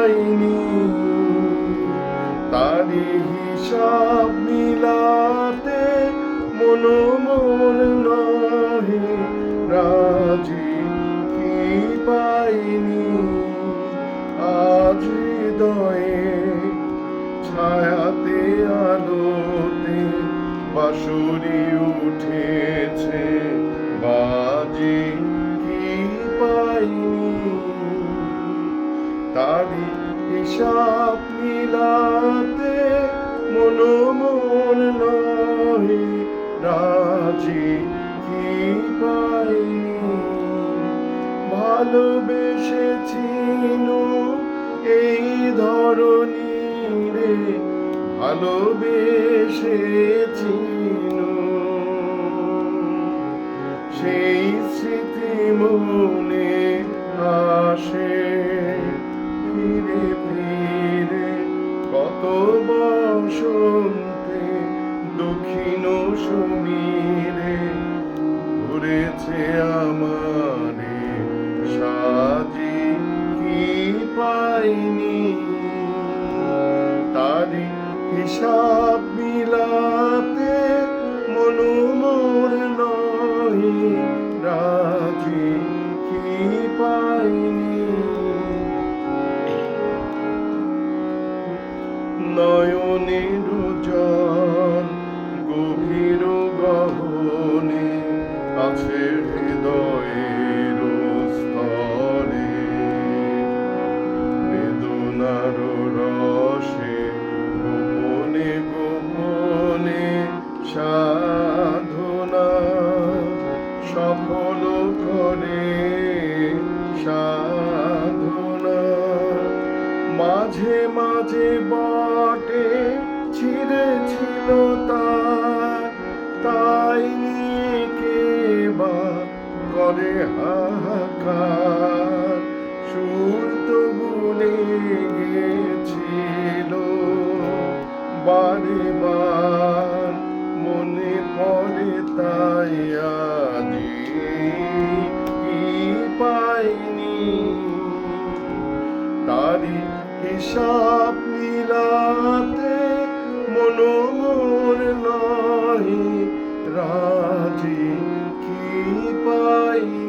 পাইনি, তারি হিসাব মিলাতে মনো মোর নহে রাজি কি পাইনি। আজ হৃদয়ে ছায়াতে আলোতে বাঁশরি উঠেছে, বাজি কি পাইনি, তারি হিসাব মিলাতে মনো মোর নহে রাজি কি পাইনি। ভালোবেসেছিনু এই ধরনী রে, ভালোবেসেছিনু, সেই স্মৃতি মনে আসে ফিরে ফিরে কত বসন্তে দক্ষিণ সমীরে ঘুরেছে আমারে সাজি কি পাইনি, তারি হিসাব মিলাতে মনো মোর নহে রাজি কি পাইনি। নয়নের জল গভীর গহনে আছে হৃদয়ের স্তরে, বেদনার রসে গোপনে গোপনে সাধনা সফল করে সাধনা। মাঝে মাঝে বটে ছিঁড়েছিল তাই নিয়ে কে বা করে হাহাকার, সুর তো ভুলে গেছিল বারে বার মনে পড়ে তাই আজি কি পাইনি, তারি হিসাব মিলাতে মনো মোর নহে রাজি কি পাইনি।